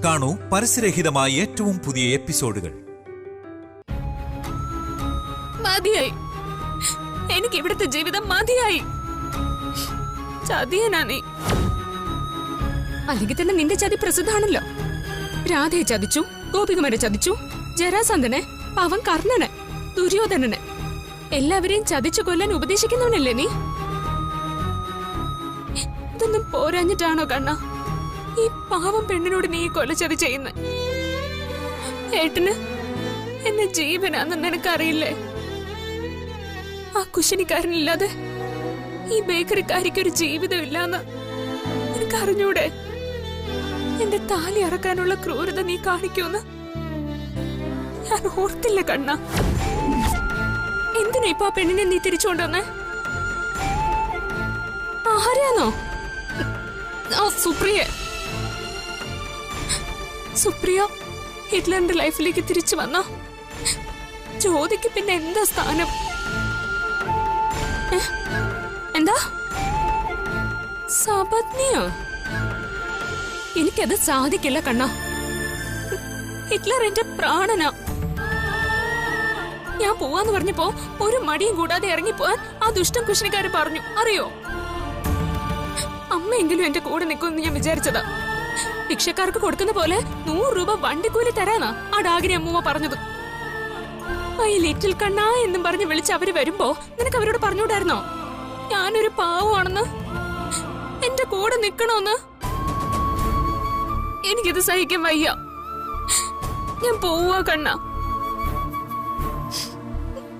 കാണൂ പരസ്യരഹിതമായ ഏറ്റവും പുതിയ എപ്പിസോഡുകൾ. മതിയായി, എനിക്ക് ഇവിടുത്തെ ജീവിതം മതിയായി. ചതിയനാ നീ. അല്ലെങ്കിൽ തന്നെ നിന്റെ ചതി പ്രസിദ്ധാണല്ലോ. രാധയെ ചതിച്ചു, ഗോപികുമാരെ ചതിച്ചു, ജരാസന്ധനെ, പവൻ കർണനെ, ദുര്യോധനനെ എല്ലാവരെയും ചതിച്ചു കൊല്ലാൻ ഉപദേശിക്കുന്നവനല്ലേ നീ? ഇതൊന്നും പോരാഞ്ഞിട്ടാണോ കണ്ണ ഈ പാവം പെണ്ണിനോട് നീ കൊലച്ചതി ചെയ്യുന്ന? ഏട്ടന് എന്നെ ജീവനാന്ന് നിനക്കറിയില്ലേ? ആ കുശനിക്കാരനില്ലാതെ ഈ ബേക്കറിക്കാരിക്കൊരു ജീവിതം ഇല്ലാന്ന് നിനക്കറിഞ്ഞൂടെ? എന്റെ താലി അറക്കാനുള്ള ക്രൂരത നീ കാണിക്കൂന്ന് ഞാൻ ഓർത്തില്ല കണ്ണ. എന്തിനാ ഇപ്പൊ ആ പെണ്ണിനെ നീ തിരിച്ചുകൊണ്ടുവന്നേ? ആരാന്നോ? സുപ്രിയ. സുപ്രിയ ഹിറ്റ്ലറിന്റെ ലൈഫിലേക്ക് തിരിച്ചു വന്ന ജ്യോതിക്ക് പിന്നെ എന്താ സ്ഥാനം? എന്താ സപത്നിയോ? എനിക്കത് സാധിക്കില്ല കണ്ണ. ഹിറ്റ്ലർ എന്റെ പ്രാണനാ. ഞാൻ പോവാന്ന് പറഞ്ഞപ്പോ ഒരു മടിയും കൂടാതെ ഇറങ്ങിപ്പോവാൻ ആ ദുഷ്ടം കുശിനിക്കാരൻ പറഞ്ഞു, അറിയോ? അമ്മയെങ്കിലും എന്റെ കൂടെ നിൽക്കുമെന്ന് ഞാൻ വിചാരിച്ചതാ. ഭിക്ഷക്കാർക്ക് കൊടുക്കുന്ന പോലെ 100 രൂപ വണ്ടിക്കൂലി തരാന്നാ ആ ഡാഗിനി അമ്മൂമ്മ പറഞ്ഞത്. ഈ ലിറ്റിൽ കണ്ണ എന്നും പറഞ്ഞ് വിളിച്ച് അവര് വരുമ്പോ നിനക്ക് അവരോട് പറഞ്ഞുകൂടായിരുന്നോ ഞാനൊരു പാവമാണെന്ന്, എന്റെ കൂടെ നിക്കണോന്ന്? എനിക്കിത് സഹിക്കാൻ വയ്യ. ഞാൻ പോവാ കണ്ണ.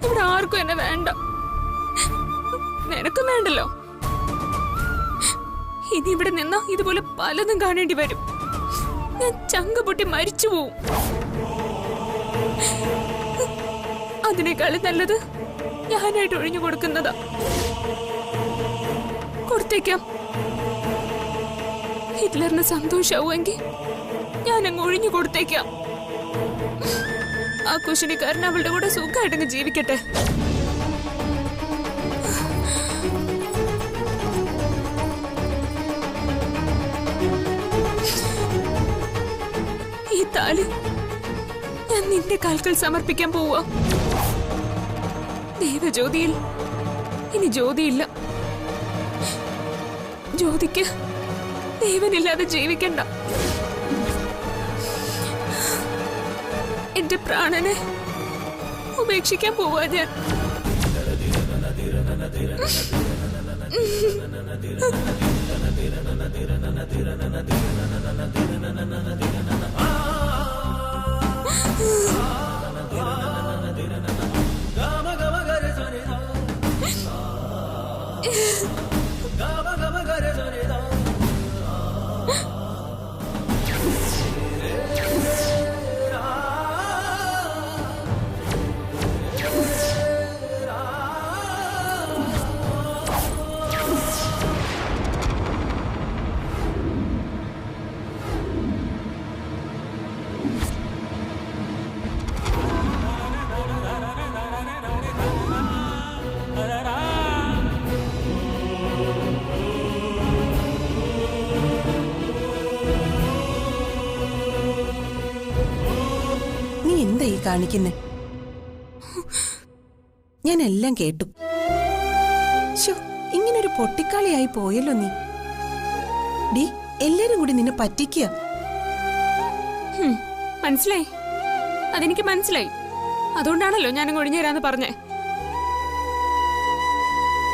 ഇവിടെ ആർക്കും എന്നെ വേണ്ട, നിനക്കും വേണ്ടല്ലോ. ഇനി ഇവിടെ നിന്നാ ഇതുപോലെ പലതും കാണേണ്ടി വരും. ഞാൻ ചങ്ക പൊട്ടി മരിച്ചു പോവും. അതിനേക്കാളും നല്ലത് ഞാനായിട്ട് ഒഴിഞ്ഞു കൊടുക്കുന്നതാ. കൊടുത്തേക്കാം. ഹിറ്റ്ലറിന് സന്തോഷാവുമെങ്കിൽ ഞാനങ്ങ് ഒഴിഞ്ഞു കൊടുത്തേക്കാം. ആ കുശിനിക്കാരൻ അവളുടെ കൂടെ സുഖമായിട്ടങ്ങ് ജീവിക്കട്ടെ. ഈ താലി ഞാൻ നിന്റെ കാൽക്കൽ സമർപ്പിക്കാൻ പോവാ. ദേവജ്യോതിയിൽ ഇനി ജ്യോതിയില്ല. ജ്യോതിക്ക് ദേവനില്ലാതെ ജീവിക്കണ്ട. എന്റെ പ്രാണനെ ഉപേക്ഷിക്കാൻ പോവാ ഞാൻ. കാണിക്കുന്നേ? ഞാൻ എല്ലാം കേട്ടു. ഇങ്ങനൊരു പൊട്ടിക്കാളിയായി പോയല്ലോ നീ. ഡി, എല്ലാരും കൂടി നിന്നെ പറ്റിക്കുക. മനസ്സിലായി, അതെനിക്ക് മനസ്സിലായി. അതുകൊണ്ടാണല്ലോ ഞാനങ്ങ് ഒഴിഞ്ഞു തരാന്ന് പറഞ്ഞേ.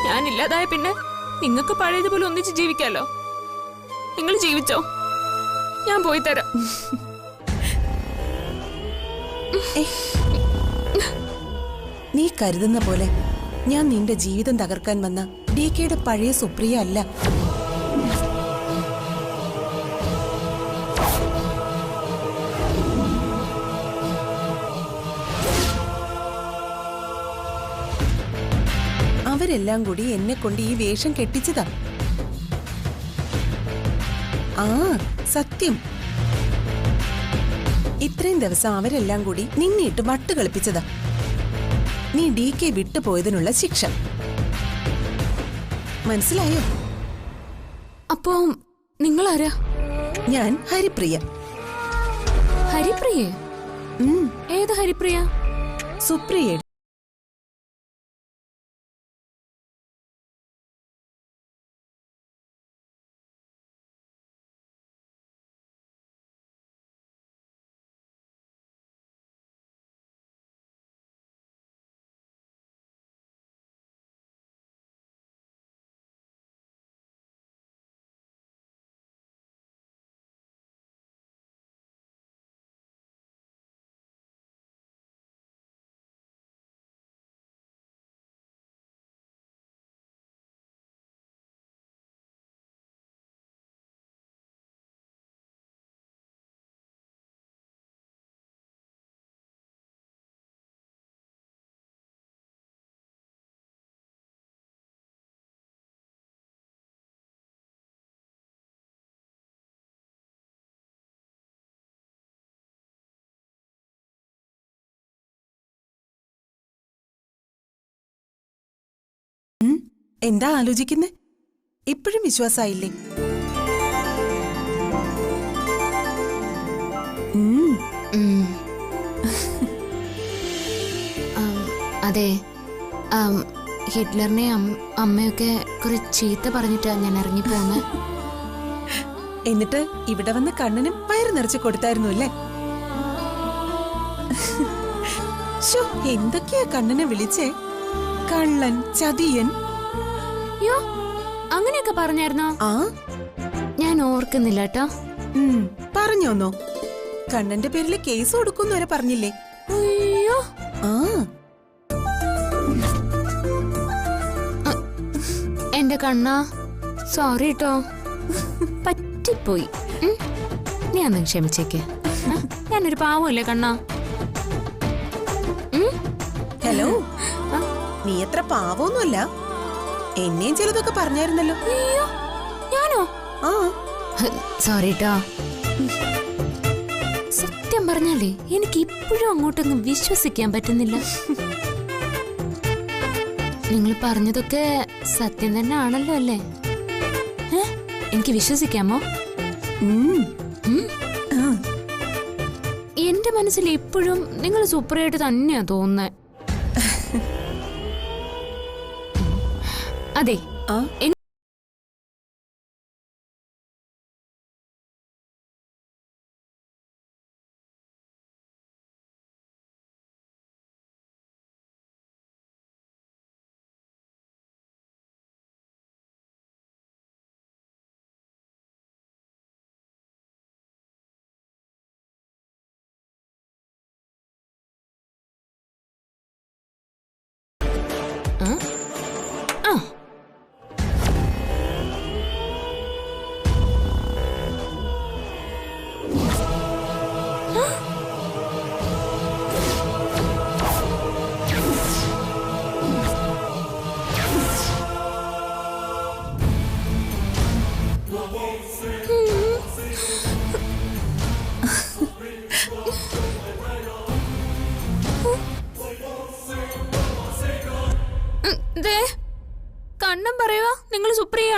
ഞാനില്ലാതായ പിന്നെ നിങ്ങൾക്ക് പഴയതുപോലെ ഒന്നിച്ച് ജീവിക്കാലോ. നിങ്ങൾ ജീവിച്ചോ, ഞാൻ പോയി തരാം. നീ കരുതുന്ന പോലെ ഞാൻ നിന്റെ ജീവിതം തകർക്കാൻ വന്ന DKയുടെ പഴയ സുപ്രിയ അല്ല. അവരെല്ലാം കൂടി എന്നെ കൊണ്ട് ഈ വേഷം കെട്ടിച്ചതാ. ആ സത്യം, ഇത്രയും ദിവസം അവരെല്ലാം കൂടി നിന്നിട്ട് വട്ട് കളിപ്പിച്ചതാ. നീ DK വിട്ടുപോയതിനുള്ള ശിക്ഷ മനസ്സിലായോ? അപ്പോ നിങ്ങളാരാ? ഞാൻ ഹരിപ്രിയ. ഹരിപ്രിയേ? ഏത് ഹരിപ്രിയ? സുപ്രിയ. എന്താ ആലോചിക്കുന്നേ? ഇപ്പോഴും വിശ്വാസായില്ലേ? അതെ, ഹിറ്റ്ലറിനെ അമ്മയൊക്കെ കുറെ ചീത്ത പറഞ്ഞിട്ടാ ഞാൻ ഇറങ്ങിപ്പോന്നെ. എന്നിട്ട് ഇവിടെ വന്ന് കണ്ണനും വയറ് നിറച്ച് കൊടുത്തായിരുന്നു അല്ലേ? എന്തൊക്കെയാ കണ്ണനെ വിളിച്ചേ? കള്ളൻ, ചതിയൻ. യോ, അങ്ങനെയൊക്കെ പറഞ്ഞായിരുന്നോ? ഞാൻ ഓർക്കുന്നില്ല കേട്ടോ. പറഞ്ഞോന്നോ? കണ്ണന്റെ പേരില് കേസ് കൊടുക്കുന്നു വരെ പറഞ്ഞില്ലേ? അയ്യോ, എന്റെ കണ്ണ, സോറി കേട്ടോ, പറ്റിപ്പോയി. നീ അന്ന് ക്ഷമിച്ചേക്ക്. ഞാനൊരു പാവല്ലേ കണ്ണ. ഹലോ, നീ എത്ര പാവൊന്നുമല്ല. എന്നെയും ചിലതൊക്കെ പറഞ്ഞായിരുന്നല്ലോ. ഞാനോ? സോറി കേട്ടോ. സത്യം പറഞ്ഞാലേ എനിക്ക് ഇപ്പോഴും അങ്ങോട്ടൊന്നും വിശ്വസിക്കാൻ പറ്റുന്നില്ല. നിങ്ങൾ പറഞ്ഞതൊക്കെ സത്യം തന്നെ ആണല്ലോ അല്ലേ? എനിക്ക് വിശ്വസിക്കാമോ? എന്റെ മനസ്സിൽ ഇപ്പോഴും നിങ്ങൾ സൂപ്പറായിട്ട് തന്നെയാ തോന്നുന്നത്. അതെ, കണ്ണം പറയുക നിങ്ങൾ സുപ്രിയ.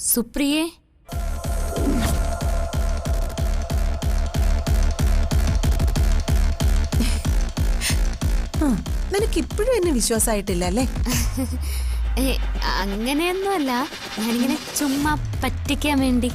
സുപ്രിയേ, നിനക്ക് ഇപ്പോഴും എന്നെ വിശ്വാസമായിട്ടില്ല അല്ലേ? അങ്ങനെയൊന്നുമല്ല, ഞാനിങ്ങനെ ചുമ്മാ പറ്റിക്കാൻ വേണ്ടി.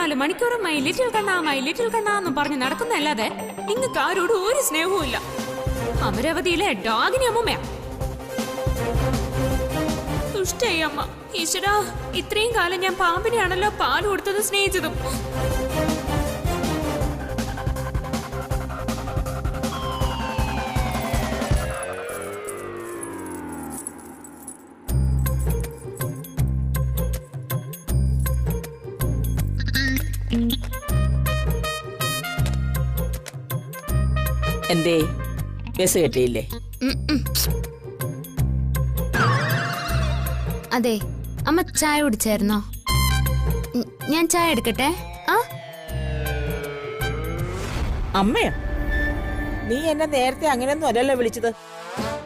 24 മണിക്കൂറും മൈ ലിറ്റിൽ കണ്ണാ എന്ന് പറഞ്ഞ് നടക്കുന്നല്ലാതെ നിങ്ങൾക്ക് ആരോടും ഒരു സ്നേഹവും ഇല്ല. അമരാവതിയിലെ ഡാഗിനി അമ്മൂമ്മയാ. ദുഷ്ടയായി അമ്മ. ഈശ്വരാ, ഇത്രയും കാലം ഞാൻ പാമ്പിനെയാണല്ലോ പാല് കൊടുത്തത് സ്നേഹിച്ചതും. എന്തേ ബസ് കിട്ടിയില്ലേ? അതെ, അമ്മ ചായ കുടിച്ചായിരുന്നോ? ഞാൻ ചായ എടുക്കട്ടെ? അമ്മയോ? നീ എന്നെ നേരത്തെ അങ്ങനെയൊന്നും അല്ലല്ലോ വിളിച്ചത്.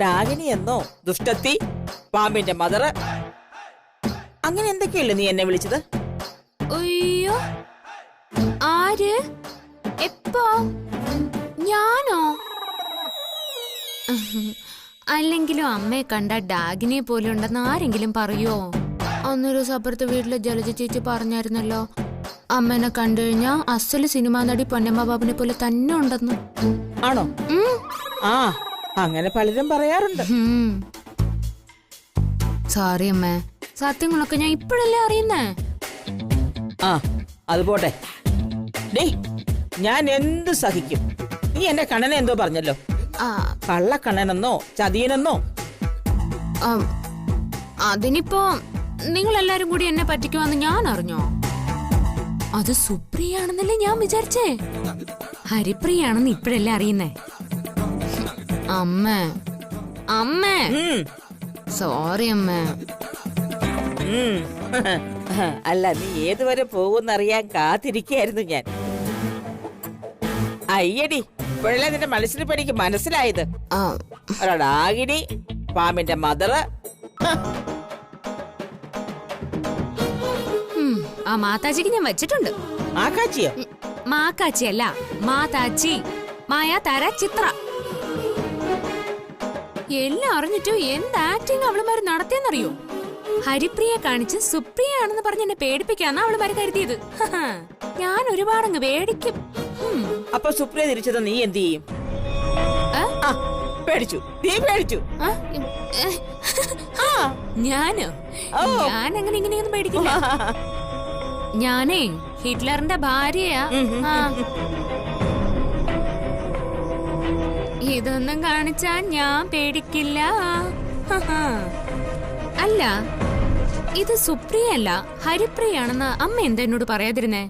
ഡാഗിനി എന്നോ, ദുഷ്ടത്തി, പാമ്പിന്റെ മദർ, അങ്ങനെ എന്തൊക്കെയല്ലേ നീ എന്നെ വിളിച്ചത്? അയ്യോ, ആര്? എപ്പോ? ഞാനോ? അല്ലെങ്കിലും അമ്മയെ കണ്ട ഡാഗിനെ പോലെ ഉണ്ടെന്ന് ആരെങ്കിലും പറയോ? അന്നൊരു സപ്പുറത്തെ വീട്ടിലെ ജലജ ചേച്ചി പറഞ്ഞായിരുന്നല്ലോ, അമ്മേനെ കണ്ടു കഴിഞ്ഞാ അസല് സിനിമാ നടി പൊന്നമ്മ ബാബുനെ പോലെ തന്നെ ഉണ്ടെന്ന്. ആണോ? ആ, അങ്ങനെ പലരും പറയാറുണ്ട്. സോറി അമ്മേ, സത്യങ്ങളൊക്കെ ഞാൻ ഇപ്പോഴല്ലേ അറിയുന്നേ. ആ, അത് പോട്ടെ. ഡേ, ഞാൻ എന്ത് സഹിക്കും. നീ എന്റെ കണ്ണനെ എന്തോ പറഞ്ഞല്ലോ, കള്ളക്കണ്ണനെന്നോ ചതിയനെന്നോ. അതിനിപ്പോ നിങ്ങളെല്ലാരും കൂടി എന്നെ പറ്റിക്കുവാന്ന് ഞാൻ അറിഞ്ഞോ? അത് സുപ്രിയാണെന്നല്ലേ ഞാൻ വിചാരിച്ചേ. ഹരിപ്രിയാണെന്ന് ഇപ്പഴല്ലേ അറിയുന്നേ. അമ്മേ അമ്മേ, സോറി അമ്മേ. അല്ല, നീ ഏതുവരെ പോകുന്നറിയാൻ കാത്തിരിക്കായിരുന്നു ഞാൻ. അയ്യടി, ഇപ്പോഴല്ലേ നിന്റെ മനസ്സിൽ പണിക്ക് മനസ്സിലായത്. ഡാഗിനി, പാമ്പിന്റെ മദർ. ആ മാതാജിക്ക് ഞാൻ വെച്ചിട്ടുണ്ട്. മാക്കാച്ചിയോ? മാക്കാച്ചി അല്ല, മാതാച്ചി. മായ താര ചിത്ര. എല്ലാം അറിഞ്ഞിട്ടും എന്ത് ആക്ടിങ് അവളുമാര് നടത്തിയെന്നറിയോ? ഹരിപ്രിയെ കാണിച്ച് സുപ്രിയ ആണെന്ന് പറഞ്ഞ് എന്നെ പേടിപ്പിക്കാന്നാ അവളുമാര് കരുതിയത്. ഞാൻ ഒരുപാടങ്ങ് പേടിക്കും. അപ്പൊ സുപ്രിയ തിരിച്ചത് നീ എന്ത് ചെയ്യും? പേടിച്ചു, നീ പേടിച്ചു. ഞാനോ? ഞാൻ അങ്ങനെ ഇങ്ങനെയൊന്നും പേടിക്കില്ല. ഞാനേ ഹിറ്റ്ലറിന്റെ ഭാര്യയാ. ഇതൊന്നും കാണിച്ചാ ഞാൻ പേടിക്കില്ല. അല്ല, ഇത് സുപ്രിയ അല്ല ഹരിപ്രിയാണെന്ന് അമ്മ എന്താ എന്നോട് പറയാതിരുന്നേ?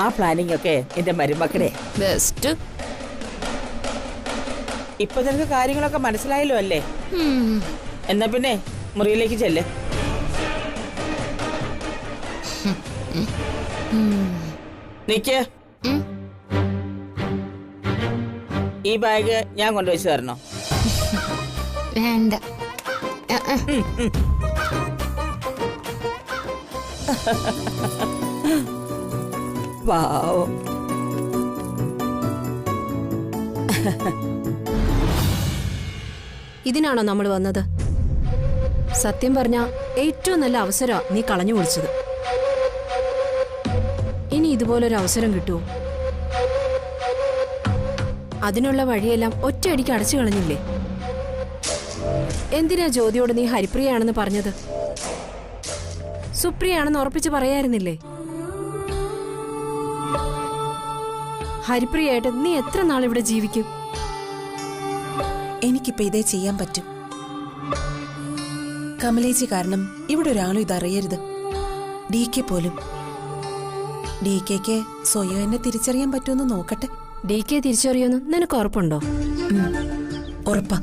ആ പ്ലാനിങ് ഒക്കെ എന്റെ മരുമക്കളെ ബെസ്റ്റ്. ഇപ്പൊ നിനക്ക് കാര്യങ്ങളൊക്കെ മനസ്സിലായല്ലോ അല്ലേ? എന്നാ പിന്നെ മുറിയിലേക്ക് ചെല്ല്. നിക്ക്. ഈ ബാഗ് ഞാൻ കൊണ്ടുവച്ചു തരണോ? വേണ്ട. പാവം. ഇതിനാണോ നമ്മൾ വന്നത്? സത്യം പറഞ്ഞ ഏറ്റവും നല്ല അവസരമാ നീ കളഞ്ഞു കുടിച്ചത്. ഇനി ഇതുപോലൊരു അവസരം കിട്ടുമോ? അതിനുള്ള വഴിയെല്ലാം ഒറ്റയടിക്ക് അടച്ചു കളഞ്ഞില്ലേ? എന്തിനാ ജ്യോതിയോട് നീ ഹരിപ്രിയാണെന്ന് പറഞ്ഞത്? സുപ്രിയാണെന്ന് ഉറപ്പിച്ച് പറയായിരുന്നില്ലേ? ഹരിപ്രിയായിട്ട് നീ എത്ര നാൾ ഇവിടെ ജീവിക്കും? എനിക്കിപ്പോ ഇതേ ചെയ്യാൻ പറ്റും. കമലേച്ചി കാരണം ഇവിടെ ഒരാളും ഇതറിയരുത്. ഡി കെ പോലും. ഡി കെക്ക് സ്വയം എന്നെ തിരിച്ചറിയാൻ പറ്റുമെന്ന് നോക്കട്ടെ. ഡി കെ തിരിച്ചറിയുമെന്ന് നിനക്ക് ഉറപ്പുണ്ടോ? ഉറപ്പാ.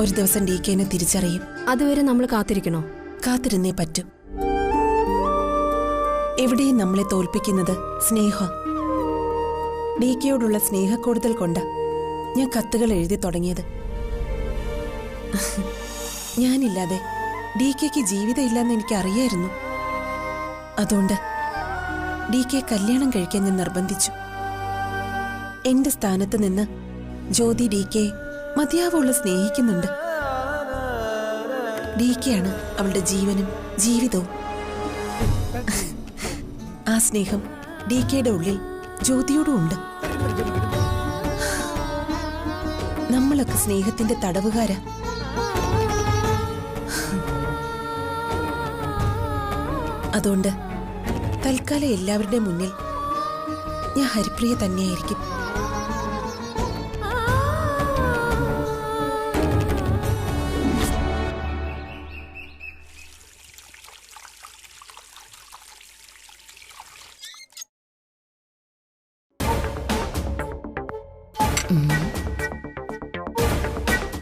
ഒരു ദിവസം ഡി കെനെ തിരിച്ചറിയും. അതുവരെ നമ്മൾ കാത്തിരിക്കണോ? കാത്തിരുന്നേ പറ്റൂ. എവിടെയും നമ്മളെ തോൽപ്പിക്കുന്നത് സ്നേഹം. ഡി കെയോടുള്ള സ്നേഹക്കൂടുതൽ കൊണ്ടാ ഞാൻ കത്തുകൾ എഴുതി തുടങ്ങിയത്. ഞാനില്ലാതെ ഡി കെക്ക് ജീവിതം ഇല്ലെന്ന് എനിക്ക് അറിയായിരുന്നു. അതുകൊണ്ട് ഡി കെ കല്യാണം കഴിക്കാൻ ഞാൻ നിർബന്ധിച്ചു. എന്റെ സ്ഥാനത്ത് നിന്ന് ജ്യോതി ഡി കെ മതിയാവുള്ള സ്നേഹിക്കുന്നുണ്ട്. ഡി കെ ആണ് അവളുടെ ജീവനും ജീവിതവും. ആ സ്നേഹം ഡി കെയുടെ ഉള്ളിൽ ജ്യോതിയോടും ഉണ്ട്. നമ്മളൊക്കെ സ്നേഹത്തിന്റെ തടവുകാരാ. അതുകൊണ്ട് തൽക്കാലം എല്ലാവരുടെയും മുന്നിൽ ഞാൻ ഹരിപ്രിയ തന്നെയായിരിക്കും.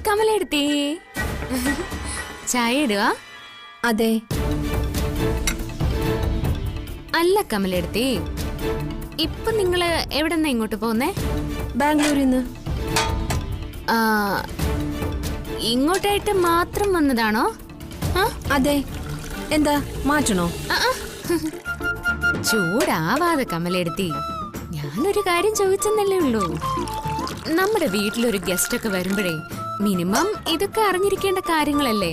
കമലെടുത്തേ, ചായ ഇടുക? അതെ. അല്ല കമലെടുത്തേ, ഇപ്പൊ നിങ്ങള് എവിടെന്നാ ഇങ്ങോട്ട് പോന്നേ? ബാംഗ്ലൂരിൽ നിന്ന്. ഇങ്ങോട്ടായിട്ട് മാത്രം വന്നതാണോ? അതെ. എന്താ മാറ്റണോ? ചൂടാവാതെ കമലെടുത്തി, ഞാനൊരു കാര്യം ചോദിച്ചെന്നല്ലേ ഉള്ളൂ. നമ്മുടെ വീട്ടിലൊരു ഗസ്റ്റ് ഒക്കെ വരുമ്പോഴേ മിനിമം ഇതൊക്കെ അറിഞ്ഞിരിക്കേണ്ട കാര്യങ്ങളല്ലേ?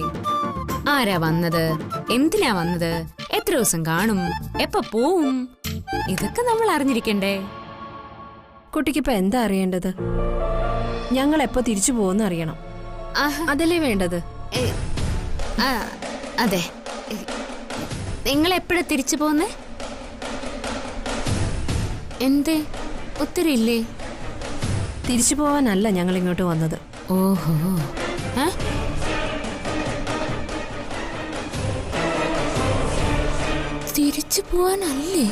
ആരാ വന്നത്, എന്തിനാ വന്നത്, എത്ര ദിവസം കാണും, എപ്പ പോവും, ഇതൊക്കെ നമ്മൾ അറിഞ്ഞിരിക്കണ്ടേ? കുട്ടിക്കിപ്പോ എന്താ അറിയേണ്ടത്? ഞങ്ങൾ എപ്പോ തിരിച്ചു പോകുന്ന അറിയണം. അതല്ലേ വേണ്ടത്? അതെ. നിങ്ങൾ എപ്പോഴാ തിരിച്ചു പോന്നേ? എന്തേ ഉത്തരയില്ലേ? തിരിച്ചു പോവാനല്ല ഞങ്ങൾ ഇങ്ങോട്ട് വന്നത്. ഓഹോ, തിരിച്ചു പോവാനല്ലേ?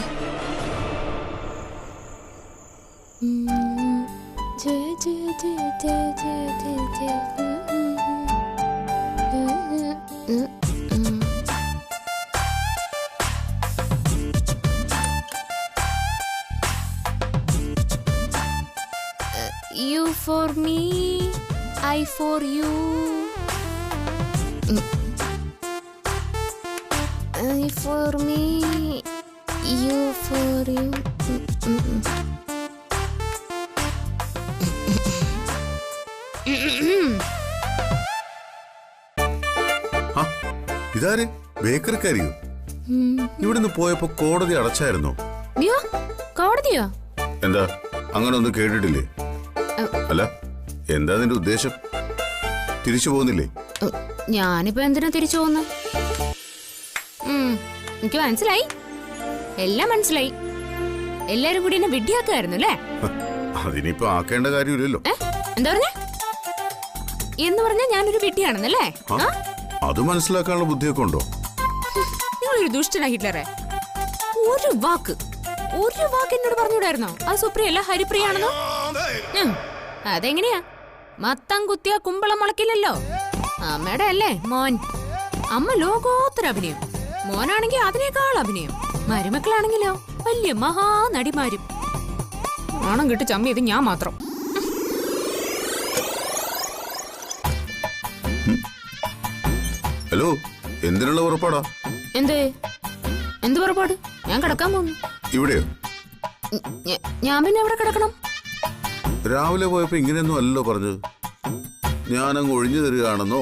You for me, I for you. I for me, you for you. ഇതാര്? ബേക്കറിക്കാരിയോ? ഇവിടുന്ന് പോയപ്പോ കോടതി അടച്ചായിരുന്നോ? കോടതിയോ? എന്താ അങ്ങനെ ഒന്നും കേട്ടിട്ടില്ലേ? അല്ല, എന്താ നിന്റെ ഉദ്ദേശം? തിരിച്ചു പോകുന്നില്ലേ? ഞാനിപ്പോ എന്തിനാ തിരിച്ചു പോകുന്നു? എനിക്ക് മനസ്സിലായി, എല്ലാം മനസ്സിലായി. എല്ലാരും കൂടി എന്നെ വിഡ്ഢിയാക്കായിരുന്നു അല്ലേ? അതിനിപ്പോ ആക്കേണ്ട കാര്യമില്ലല്ലോ. എന്താ പറഞ്ഞ? എന്ന് പറഞ്ഞാ ഞാനൊരു വിഡ്ഢിയാണെന്നല്ലേ? അത് മനസ്സിലാക്കാനുള്ള ബുദ്ധിയൊക്കെ ഉണ്ടോ? നിങ്ങളൊരു ദുഷ്ടനാ ഹിറ്റ്ലറെ. ഒരു വാക്ക് എന്നോട് പറഞ്ഞൂടായിരുന്നോ അത് സുപ്രിയല്ല ഹരിപ്രിയാണെന്നോ? അതെങ്ങനെയാ? മത്തം കുത്തിയ കുമ്പളം മുളക്കില്ലല്ലോ. അമ്മയുടെ അല്ലേ മോൻ. അമ്മ ലോകോത്തര അഭിനയം, മോനാണെങ്കിൽ അതിനേക്കാൾ അഭിനയം. മരുമക്കളാണെങ്കിലോ വലിയ മഹാനടിമാരും. ഓണം കിട്ടി ചമ്മിയത് ഞാൻ മാത്രം. ഹലോ, എന്തിനുള്ള പുറപ്പാടാ? എന്ത് പുറപ്പാട്? ഞാൻ കിടക്കാൻ പോകുന്നു. ഇവിടെയോ? ഞാൻ പിന്നെ എവിടെ കിടക്കണം? രാവിലെ പോയപ്പോ ഇങ്ങനെയൊന്നും അല്ലല്ലോ പറഞ്ഞത്. ഞാനങ്ങ് ഒഴിഞ്ഞു തരികയാണെന്നോ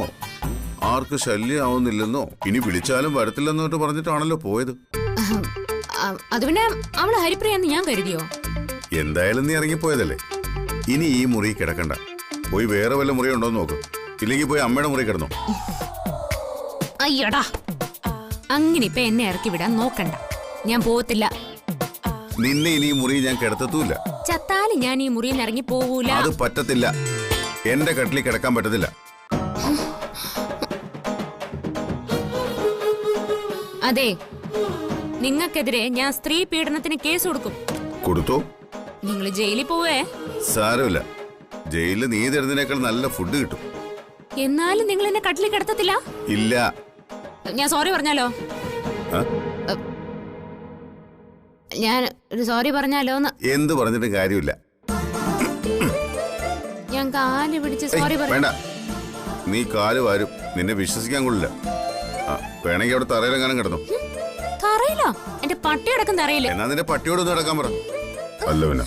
ആർക്ക് ശല്യമാവുന്നില്ലെന്നോ ഇനി വിളിച്ചാലും വരത്തില്ലെന്നോട്ട് പറഞ്ഞിട്ടാണല്ലോ പോയത്. അത് പിന്നെ അവള് ഹരിപ്രിയാന്ന് ഞാൻ കരുതിയോ? എന്തായാലും നീ ഇറങ്ങിപ്പോയതല്ലേ. ഇനി ഈ മുറി കിടക്കണ്ട, പോയി വേറെ വല്ല മുറി ഉണ്ടോന്ന് നോക്ക്. ഇല്ലെങ്കിൽ പോയി അമ്മയുടെ മുറി കിടന്നോ. അയ്യടാ, അങ്ങനെ ഇപ്പൊ എന്നെ ഇറക്കി വിടാൻ നോക്കണ്ട. ഞാൻ പോകത്തില്ല. നിന്നെ ഇനി ഈ മുറി ഞാൻ കിടത്തൂല്ല. ചത്താലും ഞാൻ ഈ മുറിയിൽ നിന്ന് ഇറങ്ങി പോവൂല. അത് പറ്റത്തില്ല. എന്റെ കട്ടിലിൽ കിടക്കാൻ പറ്റത്തില്ല. അതെ, നിങ്ങൾക്കെതിരെ ഞാൻ സ്ത്രീ പീഡനത്തിന് കേസ് കൊടുക്കും. കൊടുത്തോ? നിങ്ങൾ ജയിലിൽ പോവേ? സാരമില്ല, ജയിലിൽ നീ തരുന്നതിനേക്കാൾ നല്ല ഫുഡ് കിട്ടും. എന്നാലും നിങ്ങൾ എന്നെ കട്ടിലിൽ കിടത്തത്തില്ല? ഇല്ല. ഞാൻ സോറി പറഞ്ഞാലോ? ഞാൻ ഒരു സോറി പറഞ്ഞാലോ? എന്ത് പറഞ്ഞിട്ടും കാര്യമില്ല. ഞാൻ കാല് പിടിച്ച് സോറി വേണ്ട, നീ കാല് വാരും. നിന്നെ വിശ്വസിക്കാൻ കൊള്ളില്ല. വേണമെങ്കിൽ അവിടെ തറയിലെങ്ങാനും കിടന്നു. തറയിലോ? എന്റെ പട്ടി അടക്കം തറയില്ല. എന്നാ നിന്റെ പട്ടിയോടൊന്ന് കിടക്കാൻ പറ. അല്ല പിന്നെ